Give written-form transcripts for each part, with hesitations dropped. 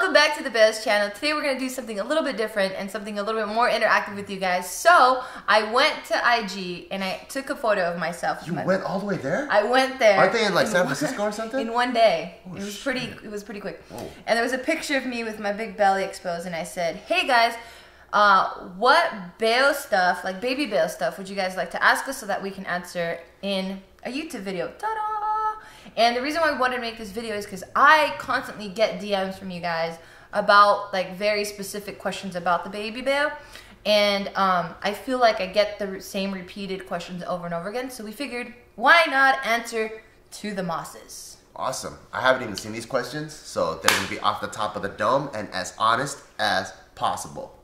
welcome back to the Best channel. Today we're going to do something a little bit different and something a little bit more interactive with you guys. So, I went to IG and I took a photo of myself. You went all the way there? I went there. Aren't they in like San Francisco or something? In one day. Oh, it was pretty quick. Whoa. And there was a picture of me with my big belly exposed and I said, hey guys, what bail stuff, like baby bail stuff, would you guys like to ask us so that we can answer in a YouTube video? Ta-da! And the reason why I wanted to make this video is because I constantly get DMs from you guys about like very specific questions about the baby bail. And I feel like I get the same repeated questions over and over again. So we figured, why not answer to the masses? Awesome. I haven't even seen these questions, so they're going to be off the top of the dome and as honest as possible.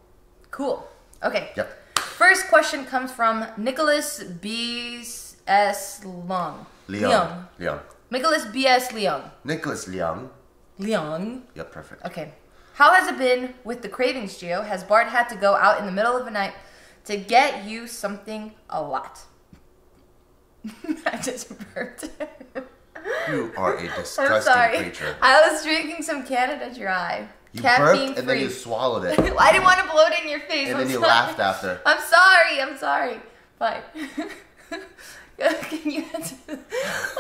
Cool. Okay. Yep. First question comes from Nicholas B.S. Leung. Leung. Nicholas B.S. Leung. Nicholas Leung. Leung. Yep, perfect. Okay. How has it been with the Cravings, Gio? Has Bart had to go out in the middle of the night to get you something a lot? I just burped. You are a disgusting creature. I was drinking some Canada Dry. You Caffeine burped and free. then you swallowed it. I didn't want to blow it in your face. And then you laughed after. I'm sorry. Fine. Can you answer?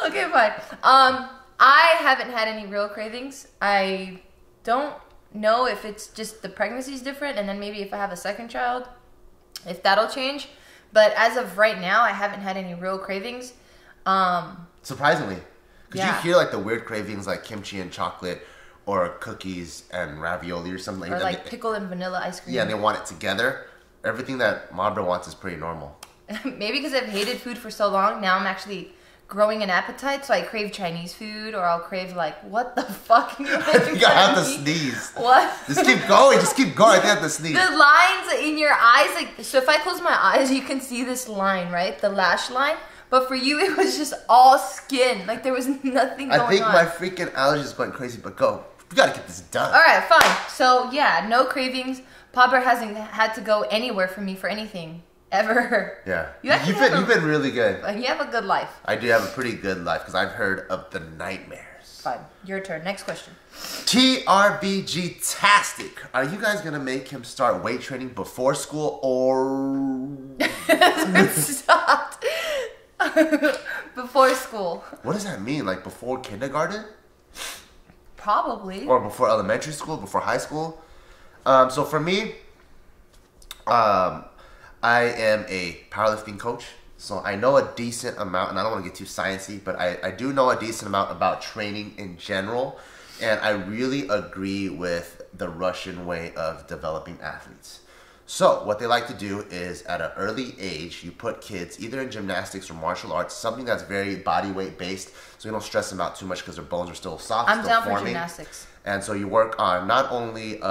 Okay, fine. I haven't had any real cravings. I don't know if it's just the pregnancy's different, and then maybe if I have a second child, if that'll change. But as of right now, I haven't had any real cravings. Surprisingly. Because Yeah. you hear like the weird cravings like kimchi and chocolate or cookies and ravioli or something Or that. like pickle and vanilla ice cream. Yeah, and they want it together. Everything that Mabra wants is pretty normal. Maybe because I've hated food for so long, now I'm actually growing an appetite, so I crave Chinese food, or I'll crave like, what the fuck? I think I have to sneeze. What? Just keep going. I think I have to sneeze. The lines in your eyes, like, so if I close my eyes, you can see this line, right? The lash line. But for you, it was just all skin. Like, there was nothing going on. I think my freaking allergies is going crazy, but go. We gotta get this done. All right, fine. So, yeah, no cravings. Papa hasn't had to go anywhere for me for anything. Ever. Yeah. You've been really good. You have a good life. I do have a pretty good life because I've heard of the nightmares. Fine. Your turn. Next question. TRBG-tastic. Are you guys going to make him start weight training before school or... Stop. Before school. What does that mean? Like before kindergarten? Probably. Or before elementary school? Before high school? So for me... I am a powerlifting coach, so I know a decent amount, and I don't want to get too sciencey, but I do know a decent amount about training in general, and I really agree with the Russian way of developing athletes. So what they like to do is at an early age, you put kids either in gymnastics or martial arts, something that's very body weight based, so you don't stress them out too much because their bones are still soft, I'm still down forming. for gymnastics. And so you work on not only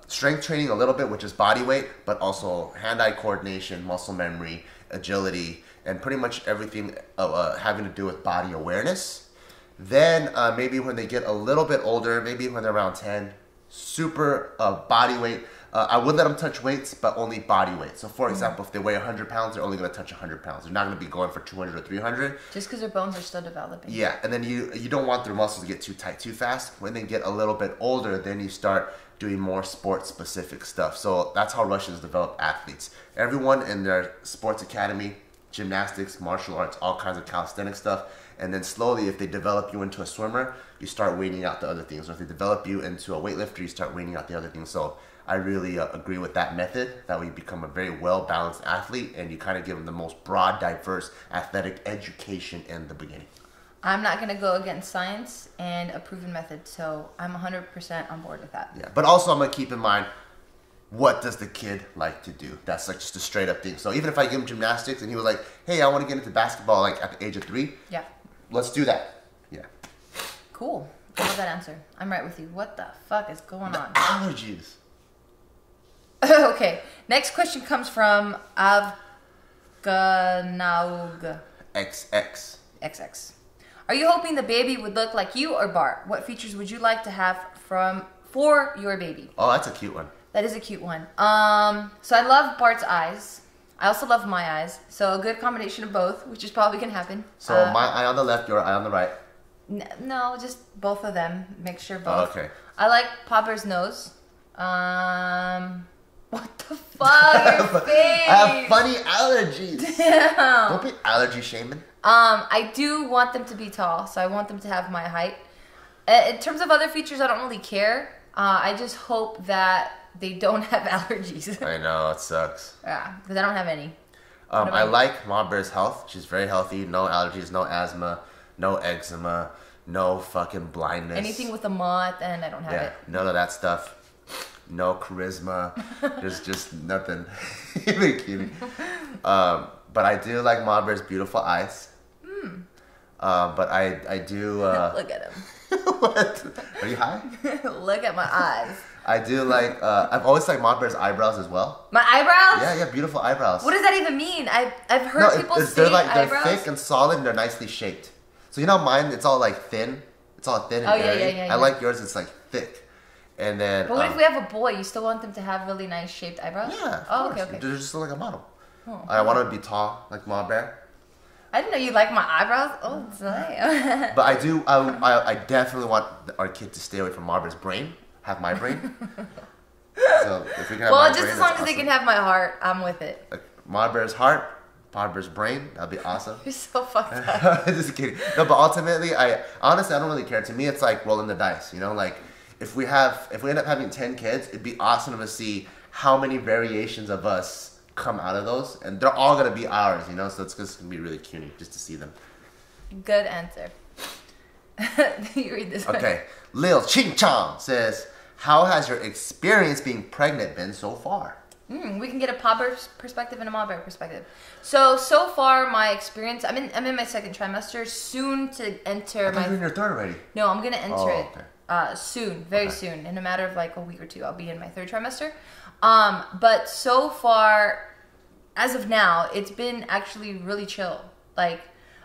strength training a little bit, which is body weight, but also hand-eye coordination, muscle memory, agility, and pretty much everything having to do with body awareness. Then maybe when they get a little bit older, maybe when they're around 10, super body weight. I would let them touch weights, but only body weight. So for example, if they weigh 100 pounds, they're only going to touch 100 pounds. They're not going to be going for 200 or 300. Just because their bones are still developing. Yeah, and then you don't want their muscles to get too tight too fast. When they get a little bit older, then you start doing more sports-specific stuff. So that's how Russians develop athletes. Everyone in their sports academy, gymnastics, martial arts, all kinds of calisthenic stuff. And then slowly, if they develop you into a swimmer, you start weaning out the other things. Or if they develop you into a weightlifter, you start weaning out the other things. So I really agree with that method. That way you become a very well-balanced athlete and you kind of give them the most broad, diverse athletic education in the beginning. I'm not going to go against science and a proven method, so I'm 100% on board with that. Yeah, but also I'm going to keep in mind, what does the kid like to do? That's like just a straight up thing. So even if I give him gymnastics and he was like, hey, I want to get into basketball like at the age of 3, yeah, let's do that. Yeah. Cool. I love that answer. I'm right with you. What the fuck is going on? Allergies. Okay, next question comes from Afganaug. XX. Are you hoping the baby would look like you or Bart? What features would you like to have for your baby? Oh, that's a cute one. That is a cute one. So I love Bart's eyes. I also love my eyes. So a good combination of both, which is probably gonna happen. So my eye on the left, your eye on the right. No, just both of them. Mixture both. Oh, okay. I like Popper's nose. What the fuck? Your face. I have funny allergies. Damn. Don't be allergy shaming. I do want them to be tall, so I want them to have my height. In terms of other features, I don't really care. I just hope that they don't have allergies. I know, it sucks. Yeah, because I don't have any. I like Mom Bear's health. She's very healthy. No allergies, no asthma, no eczema, no fucking blindness. Anything with a ma at the end, I don't have it. None of that stuff. No charisma. There's just nothing. Even kidding. But I do like Mom Bear's beautiful eyes. But I do... Look at him. What? Are you high? Look at my eyes. I do like... I've always liked Mom Bear's eyebrows as well. My eyebrows? Yeah, beautiful eyebrows. What does that even mean? I've heard people say they're eyebrows. thick and solid and they're nicely shaped. So you know mine, it's all like thin. It's all thin and airy. Yeah. I like yours, it's like thick. And then... But what if we have a boy? You still want them to have really nice shaped eyebrows? Yeah, of course. Okay. They're just like a model. Oh. I want to be tall like Mom Bear. I didn't know you like my eyebrows. Oh, damn. But I do. I definitely want our kid to stay away from Mom Bear's brain. Have my brain. So if we can have my just brain, as long as awesome. they can have my heart, I'm with it. Like Mom Bear's heart, Mom Bear's brain. That'd be awesome. You're so fucked up. Just kidding. No, but ultimately, I honestly don't really care. To me, it's like rolling the dice. You know, like if we end up having 10 kids, it'd be awesome to see how many variations of us come out of those, and they're all gonna be ours, you know. So it's just gonna be really cutie just to see them. Good answer. You read this one. Okay, Lil Ching Chong says, "How has your experience being pregnant been so far?" We can get a Popper perspective and a Mom Bear perspective. So far my experience, I'm in my second trimester, soon to enter I thought you were in your third already. No, I'm gonna enter it okay. soon, very soon. In a matter of like a week or two, I'll be in my third trimester. But so far, as of now, it's been actually really chill. Like,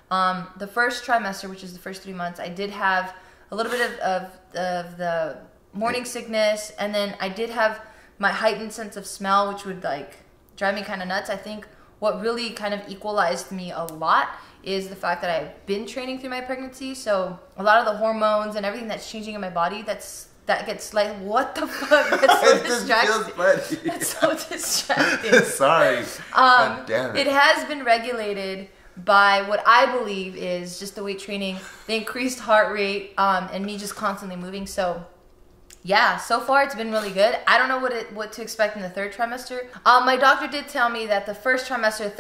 the first trimester, which is the first 3 months, I did have a little bit of the morning sickness, and then I did have my heightened sense of smell, which would like drive me kind of nuts. I think what really kind of equalized me a lot is the fact that I've been training through my pregnancy. So a lot of the hormones and everything that's changing in my body, that gets like, what the fuck? That's so distracting. That's so distracting. Sorry. God damn it. It has been regulated by what I believe is just the weight training, the increased heart rate, and me just constantly moving. So yeah, so far it's been really good. I don't know what to expect in the third trimester. My doctor did tell me that the first trimester,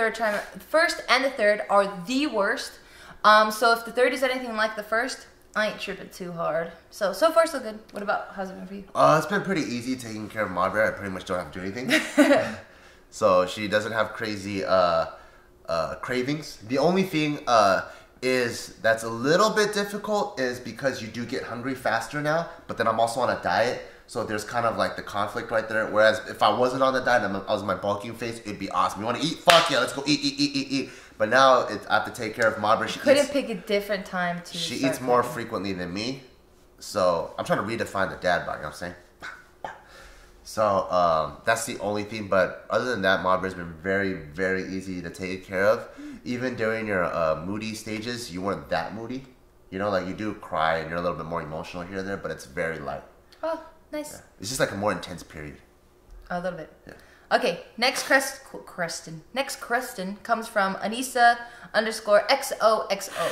first and the third are the worst. So if the third is anything like the first, I ain't tripping too hard. So far so good. What about, how's it been for you? It's been pretty easy taking care of Mom Bear. I pretty much don't have to do anything. So she doesn't have crazy cravings. The only thing is that's a little bit difficult is because you do get hungry faster now, but then I'm also on a diet, so there's kind of like the conflict right there. Whereas if I wasn't on the diet and I was in my bulking phase, it'd be awesome. You want to eat? Fuck yeah, let's go eat. But now I have to take care of Mom Bear. She couldn't pick a different time to. She eats more frequently than me, so I'm trying to redefine the dad bod. You know what I'm saying? So that's the only thing. But other than that, Mom Bear's been very, very easy to take care of. Even during your moody stages, you weren't that moody. You know, like you do cry and you're a little bit more emotional here and there, but it's very light. Oh, nice. Yeah. It's just like a more intense period. A little bit. Yeah. Okay, next question comes from Anissa_XOXO.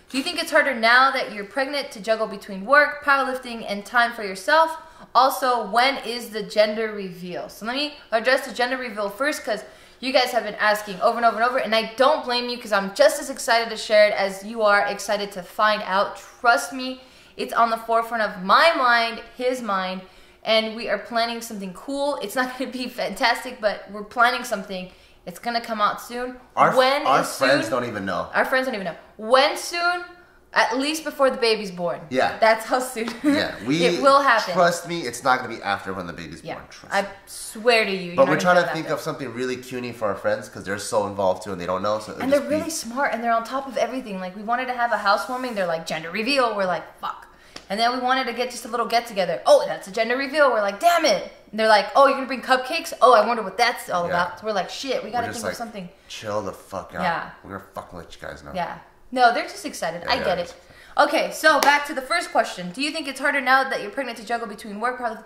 Do you think it's harder now that you're pregnant to juggle between work, powerlifting, and time for yourself? Also, when is the gender reveal? So let me address the gender reveal first, because you guys have been asking over and over and over, and I don't blame you because I'm just as excited to share it as you are excited to find out. Trust me, it's on the forefront of my mind, his mind, and we are planning something cool. It's not going to be fantastic, but we're planning something. It's going to come out soon. Our friends don't even know. Our friends don't even know. When soon? At least before the baby's born. Yeah. That's how soon. Yeah. It will happen. Trust me, it's not going to be after when the baby's born. Trust I swear to you. But we're trying to think of something really cuny for our friends because they're so involved too and they don't know. And they're really smart and they're on top of everything. Like, we wanted to have a housewarming. They're like, gender reveal. We're like, fuck. And then we wanted to get just a little get together. Oh, that's a gender reveal. We're like, damn it. And they're like, oh, you're going to bring cupcakes? Oh, I wonder what that's all about. So we're like, shit, we got to think of something. Chill the fuck out. Yeah. We're going to fucking let you guys know. Yeah. No, they're just excited. I get it. Okay, so back to the first question. Do you think it's harder now that you're pregnant to juggle between work? Probably.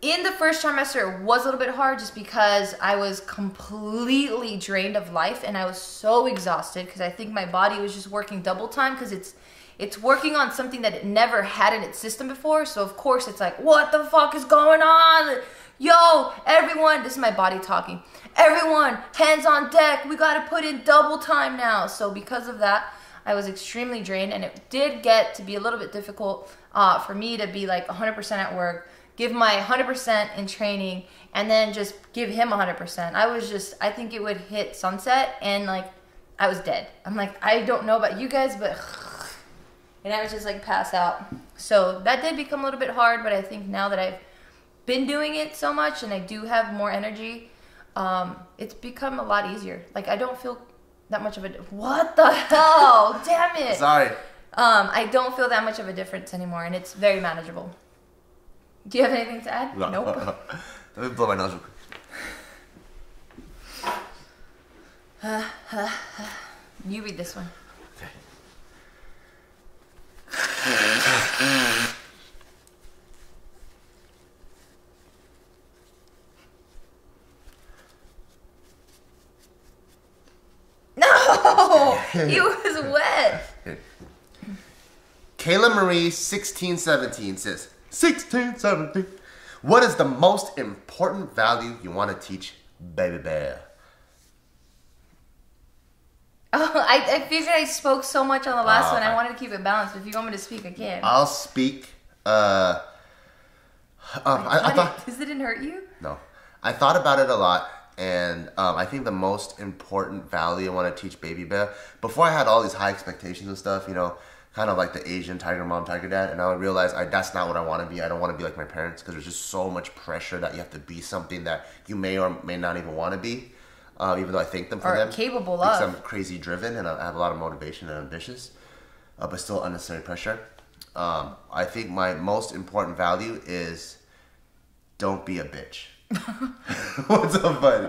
In the first trimester, it was a little bit hard just because I was completely drained of life and I was so exhausted because I think my body was just working double time because it's working on something that it never had in its system before. So of course it's like, what the fuck is going on? Yo, everyone, this is my body talking. Everyone, hands on deck. We got to put in double time now. So because of that, I was extremely drained and it did get to be a little bit difficult for me to be like 100% at work, give my 100% in training, and then just give him 100%. I think it would hit sunset and like I was dead. I'm like, I don't know about you guys, but and I was just like passed out. So that did become a little bit hard, but I think now that I've been doing it so much and I do have more energy, it's become a lot easier. Like I don't feel that much of a, what the hell? Damn it. Sorry. I don't feel that much of a difference anymore and it's very manageable. Do you have anything to add? No. Nope. Let me blow my nose real quick. You read this one. No! It was wet. Kayla Marie 1617 says, 1617. What is the most important value you want to teach baby bear? Oh, I figured I spoke so much on the last one. I wanted to keep it balanced. If you want me to speak, I can. I'll speak. I thought it didn't hurt you? No. I thought about it a lot. And I think the most important value I want to teach baby bear, before I had all these high expectations and stuff, you know, kind of like the Asian tiger mom, tiger dad, and I would realize that's not what I want to be. I don't want to be like my parents because there's just so much pressure that you have to be something that you may or may not even want to be, even though I thank them for them. Capable of. Because I'm crazy driven and I have a lot of motivation and ambitious, but still unnecessary pressure. I think my most important value is don't be a bitch. What's so funny?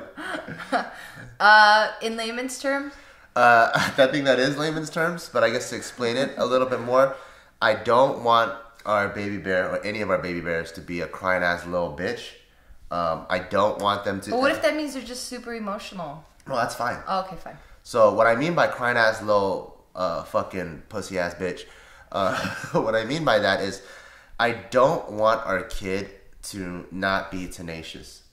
In layman's terms? I think that is layman's terms, but I guess to explain it a little bit more, I don't want our baby bear or any of our baby bears to be a crying ass little bitch. I don't want them to. But what if that means they're just super emotional? No, that's fine. Oh, okay, fine. So what I mean by crying ass little fucking pussy ass bitch, what I mean by that is I don't want our kid to not be tenacious.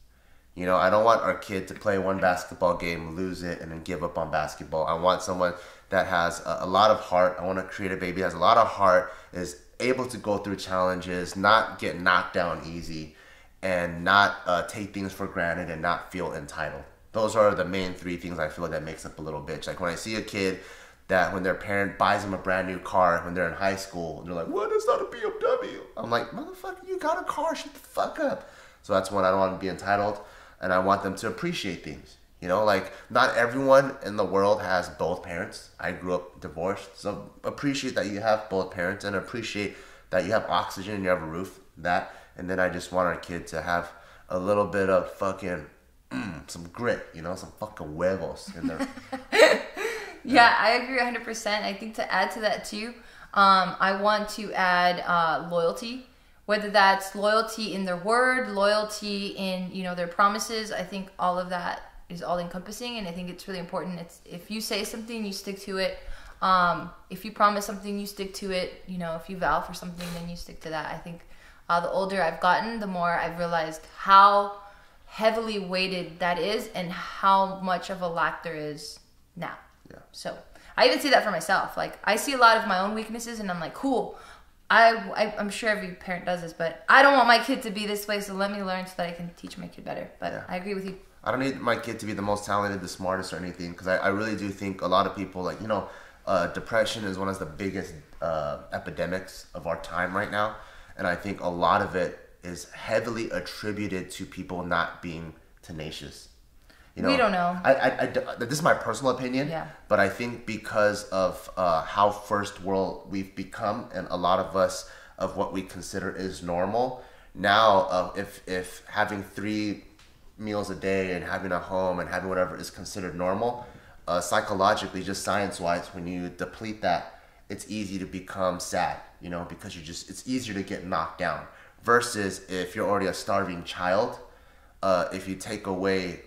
You know, I don't want our kid to play one basketball game, lose it, and then give up on basketball. I want someone that has a lot of heart. I want to create a baby that has a lot of heart, is able to go through challenges, not get knocked down easy, and not take things for granted and not feel entitled. Those are the main three things I feel like that makes up a little bitch. Like when I see a kid that when their parent buys them a brand new car when they're in high school, they're like, what, it's not a BMW. I'm like, motherfucker, you got a car, shut the fuck up. So that's one, I don't want to be entitled. And I want them to appreciate things. You know, like not everyone in the world has both parents. I grew up divorced. So appreciate that you have both parents and appreciate that you have oxygen and you have a roof. That. And then I just want our kid to have a little bit of fucking, some grit, you know, some fucking huevos in there. Yeah, I agree 100%. I think to add to that too, I want to add loyalty. Whether that's loyalty in their word, loyalty in, you know, their promises. I think all of that is all encompassing, and I think it's really important. It's if you say something, you stick to it. If you promise something, you stick to it. You know, if you vow for something, then you stick to that. I think the older I've gotten, the more I've realized how heavily weighted that is and how much of a lack there is now. Yeah. So I even see that for myself. Like I see a lot of my own weaknesses, and I'm like, cool. I'm sure every parent does this, but I don't want my kid to be this way, so let me learn so that I can teach my kid better. But yeah. I agree with you. I don't need my kid to be the most talented, the smartest, or anything, because I really do think a lot of people, like, you know, depression is one of the biggest epidemics of our time right now, and I think a lot of it is heavily attributed to people not being tenacious. You know, we don't know. This is my personal opinion, yeah. But I think because of how first world we've become, and a lot of us of what we consider is normal now, if having 3 meals a day and having a home and having whatever is considered normal, psychologically, just science-wise, when you deplete that it's easy to become sad, you know, because it's easier to get knocked down. Versus if you're already a starving child, if you take away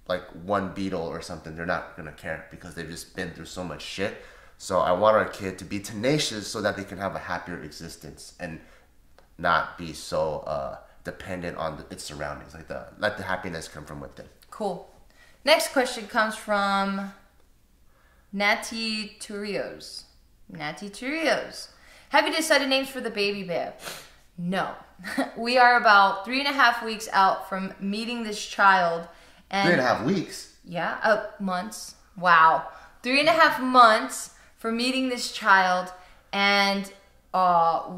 like one beetle or something, they're not gonna care because they've just been through so much shit. So I want our kid to be tenacious so that they can have a happier existence and not be so dependent on its surroundings. Let the happiness come from within. Cool. Next question comes from Natty Turios. Natty Turios. Have you decided names for the baby bear? No. We are about 3.5 weeks out from meeting this child. And 3.5 weeks? Yeah, months. Wow. 3.5 months for meeting this child, and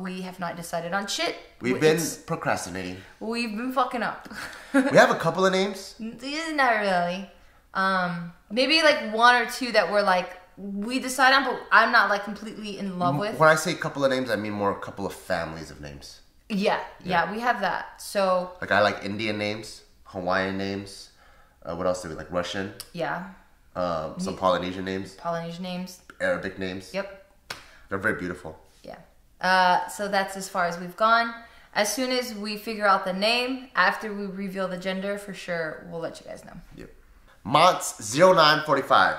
we have not decided on shit. We've been procrastinating. We've been fucking up. We have a couple of names. Not really. Maybe like one or two that we're like, we decide on, but I'm not like completely in love with. When I say a couple of names, I mean more a couple of families of names. Yeah, we have that. So like I like Indian names, Hawaiian names. What else do we like? Russian. Yeah. Some Polynesian names. Polynesian names. Arabic names. Yep. They're very beautiful. Yeah. So that's as far as we've gone. As soon as we figure out the name, after we reveal the gender, for sure, we'll let you guys know. Yep. Montz0945.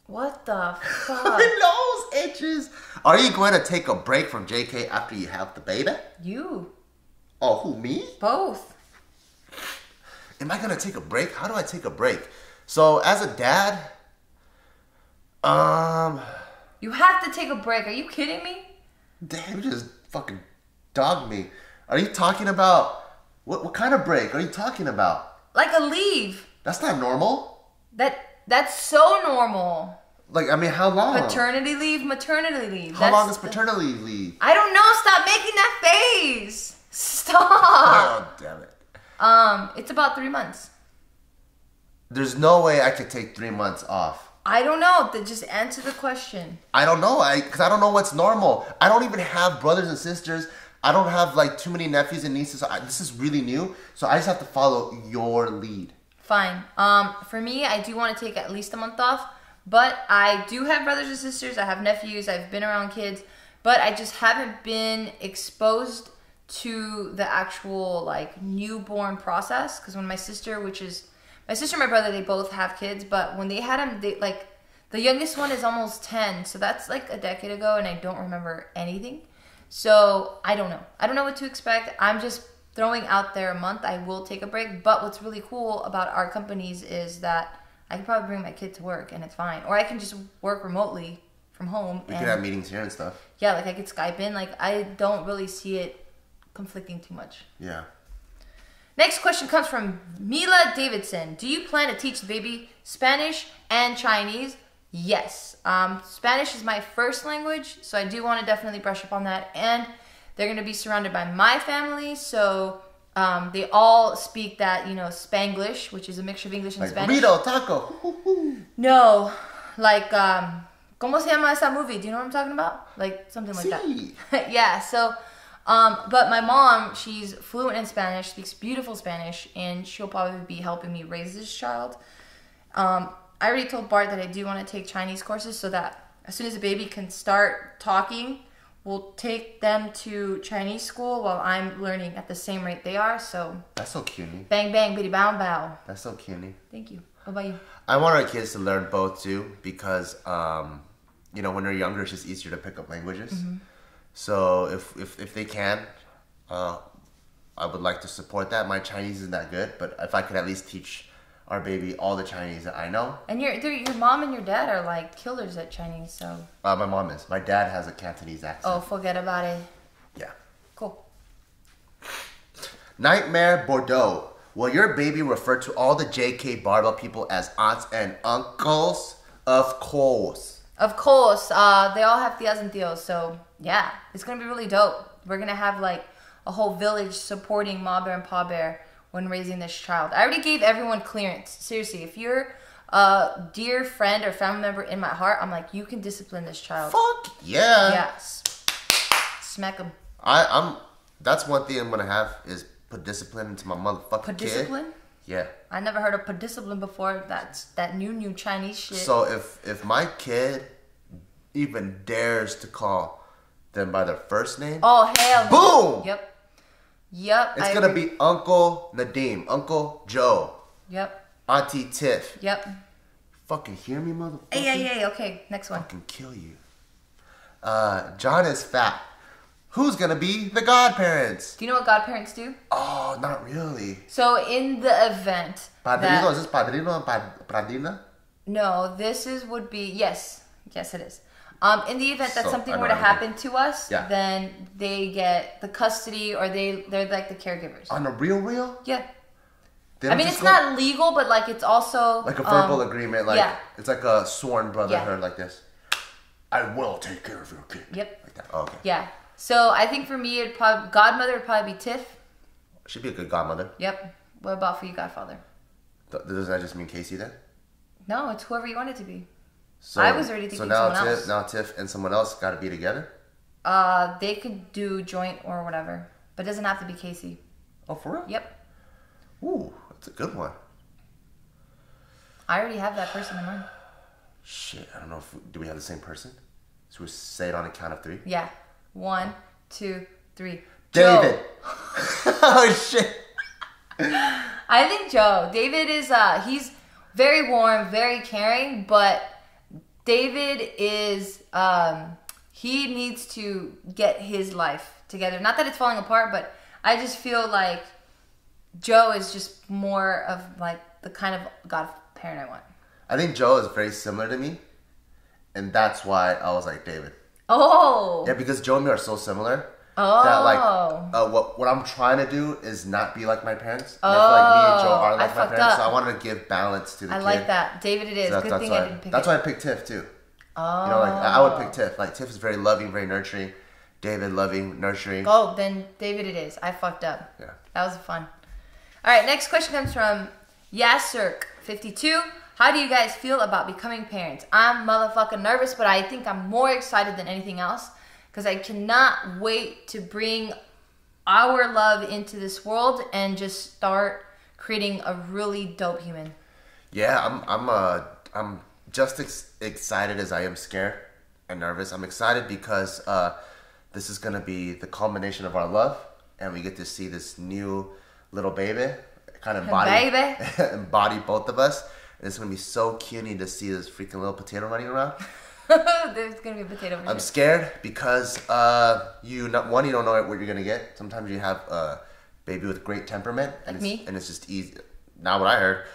What the fuck? My nose itches. Are you going to take a break from JK after you have the baby? You. Oh, who, me? Both. Am I going to take a break? How do I take a break? So, as a dad, you have to take a break. Are you kidding me? Damn, you just fucking dogged me. Are you talking about, what kind of break are you talking about? Like a leave. That's not normal. That's so normal. Like, I mean, how long? Paternity leave, maternity leave. How long is paternity leave? I don't know. Stop making that face. Stop. Oh, damn it. It's about 3 months. There's no way I could take 3 months off. I don't know. Just answer the question. I don't know. Because I don't know what's normal. I don't even have brothers and sisters. I don't have like too many nephews and nieces. This is really new. So I just have to follow your lead. Fine. For me, I do want to take at least a month off. But I do have brothers and sisters. I have nephews. I've been around kids. But I just haven't been exposed to the actual like newborn process. Because when my sister and my brother, they both have kids. But when they had them, the youngest one is almost 10. So that's like a decade ago. And I don't remember anything. So I don't know. I don't know what to expect. I'm just throwing out there a month. I will take a break. But what's really cool about our companies is that I can probably bring my kid to work and it's fine. Or I can just work remotely from home. We could have meetings here and stuff. Yeah, like I could Skype in. Like I don't really see it conflicting too much. Yeah. Next question comes from Mila Davidson. Do you plan to teach the baby Spanish and Chinese? Yes. Spanish is my first language, so I do want to definitely brush up on that. And they're going to be surrounded by my family, so they all speak that, Spanglish, which is a mixture of English and like Spanish. burrito, taco. No, like, ¿cómo se llama esa movie? Do you know what I'm talking about? Like, something like that. Yeah, so, but my mom, she's fluent in Spanish, speaks beautiful Spanish, and she'll probably be helping me raise this child. I already told Bart that I do want to take Chinese courses so that as soon as the baby can start talking, we'll take them to Chinese school while I'm learning at the same rate they are. So that's so cutie. Bang bang bitty bow bow. That's so cutie. Thank you. What about you? I want our kids to learn both too because when they're younger, it's just easier to pick up languages. Mm-hmm. So if they can, I would like to support that. My Chinese isn't that good, but if I could at least teach our baby all the Chinese that I know. And your mom and your dad are like killers at Chinese, so. My mom is. My dad has a Cantonese accent. Oh, forget about it. Yeah. Cool. Nightmare Bordeaux. Will your baby refer to all the JK Barbell people as aunts and uncles? Of course. Of course. They all have tias and tios, so yeah. It's going to be really dope. We're going to have like a whole village supporting Ma Bear and Pa Bear when raising this child. I already gave everyone clearance. Seriously, if you're a dear friend or family member in my heart, I'm like, you can discipline this child. Fuck yeah. Yes. Smack him. That's one thing I'm gonna have is put discipline into my motherfucking kid. Put discipline? Yeah. I never heard of discipline before. That's that new Chinese shit. So if my kid even dares to call them by their first name, oh hell, boom. Yep. It's gonna be Uncle Nadim, Uncle Joe. Yep. Auntie Tiff. Yep. Fucking hear me, motherfucker. Hey. Okay, next one. Fucking kill you. John is fat. Who's gonna be the godparents? Do you know what godparents do? Oh, not really. So in the event Padrino, is this padrino and padrina? No, would be yes, it is. In the event that something were to happen to us, then they get the custody, or they're like the caregivers. On a real? Yeah. I mean, it's not legal, but like it's also like a verbal agreement. Like it's like a sworn brotherhood, like this. I will take care of your kid. Yep. Like that. Oh, okay. Yeah. So I think for me, godmother would probably be Tiff. She'd be a good godmother. Yep. What about for you, godfather? Does that just mean Casey then? No, it's whoever you want it to be. So, I was already thinking someone else. Now Tiff and someone else got to be together? They could do joint or whatever. But it doesn't have to be Casey. Oh, for real? Yep. Ooh, that's a good one. I already have that person in mind. Shit, I don't know do we have the same person? So we say it on a count of 3? Yeah. 1, 2, 3. David! Oh, shit. I think Joe. David is, he's very warm, very caring, but David is, he needs to get his life together. Not that it's falling apart, but I just feel like Joe is just more of like the kind of godparent I want. I think Joe is very similar to me, and that's why I was like David. Oh. Yeah, because Joe and me are so similar. Oh. That like, what I'm trying to do is not be like my parents. And I feel like me and Joe are like my parents, so I wanted to give balance to the kid. I like that. David it is. So good thing I didn't pick it. That's why I picked Tiff too. Oh. You know, like I would pick Tiff. Like Tiff is very loving, very nurturing. David loving, nurturing. Oh, then David it is. I fucked up. Yeah. That was fun. All right, next question comes from Yasirk52. How do you guys feel about becoming parents? I'm motherfucking nervous, but I think I'm more excited than anything else because I cannot wait to bring our love into this world and just start creating a really dope human. Yeah, I'm just excited as I am scared and nervous. I'm excited because this is gonna be the culmination of our love, and we get to see this new little baby kind of embody both of us. And it's gonna be so cutie to see this freaking little potato running around. There's gonna be a potato. I'm scared because you don't know what you're gonna get. Sometimes you have a baby with great temperament, like me, and it's just easy. Not what I heard.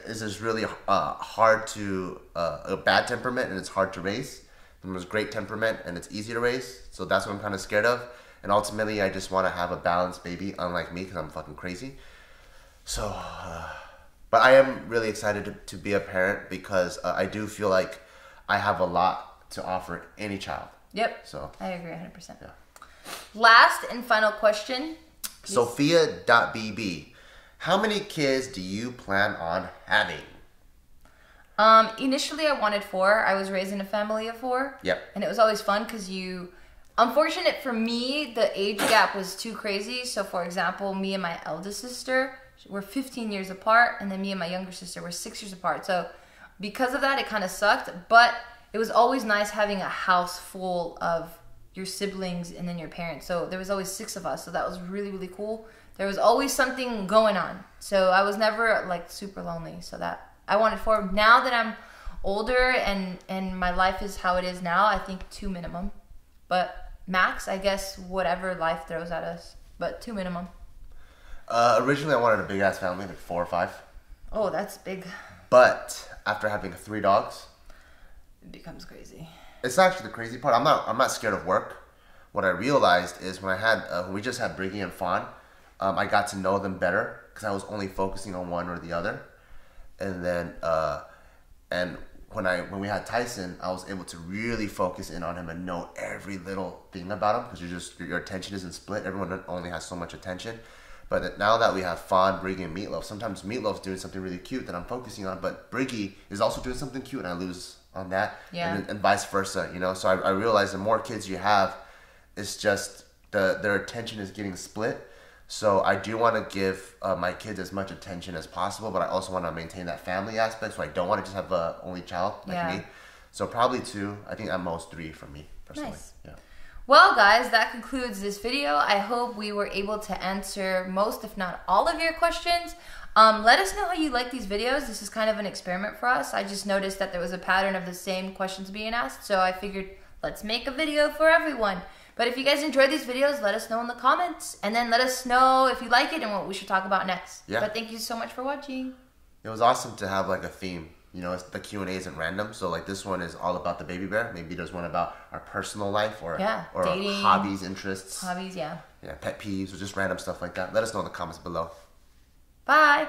It's just really hard to a bad temperament, and it's hard to raise. And there's great temperament, and it's easy to raise. So that's what I'm kind of scared of. And ultimately, I just want to have a balanced baby, unlike me, because I'm fucking crazy. So, but I am really excited to be a parent because I do feel like I have a lot to offer any child. Yep. So I agree 100%. Yeah. Last and final question. Sophia.bb. How many kids do you plan on having? Initially I wanted 4. I was raised in a family of 4. Yep. And it was always fun because unfortunate for me, the age gap was too crazy. So for example, me and my eldest sister were 15 years apart, and then me and my younger sister were 6 years apart. So because of that, it kind of sucked, but it was always nice having a house full of your siblings and then your parents. So there was always 6 of us. So that was really, really cool. There was always something going on. So I was never like super lonely. So that I wanted 4. Now that I'm older and my life is how it is now, I think 2 minimum. But max, I guess, whatever life throws at us. But 2 minimum. Originally I wanted a big ass family, like 4 or 5. Oh, that's big. But after having 3 dogs, it becomes crazy. It's actually the crazy part. I'm not scared of work. What I realized is when we just had Brigade and Fawn, I got to know them better because I was only focusing on one or the other. And then when we had Tyson, I was able to really focus in on him and know every little thing about him because your attention isn't split. Everyone only has so much attention. But now that we have Fawn, Briggy, and Meatloaf, sometimes Meatloaf's doing something really cute that I'm focusing on, but Briggy is also doing something cute and I lose on that. Yeah. And vice versa, you know? So I realize the more kids you have, it's just their attention is getting split. So I do want to give my kids as much attention as possible, but I also want to maintain that family aspect. So I don't want to just have a only child like me. So probably 2. I think at most 3 for me personally. Nice. Yeah. Well, guys, that concludes this video. I hope we were able to answer most, if not all, of your questions. Let us know how you like these videos. This is kind of an experiment for us. I just noticed that there was a pattern of the same questions being asked, so I figured let's make a video for everyone. But if you guys enjoy these videos, let us know in the comments, and then let us know if you like it and what we should talk about next. Yeah. But thank you so much for watching. It was awesome to have like a theme. You know, the Q&A isn't random, so like this one is all about the baby bear. Maybe there's one about our personal life or dating, hobbies, interests. Hobbies, yeah. Yeah, pet peeves or just random stuff like that. Let us know in the comments below. Bye.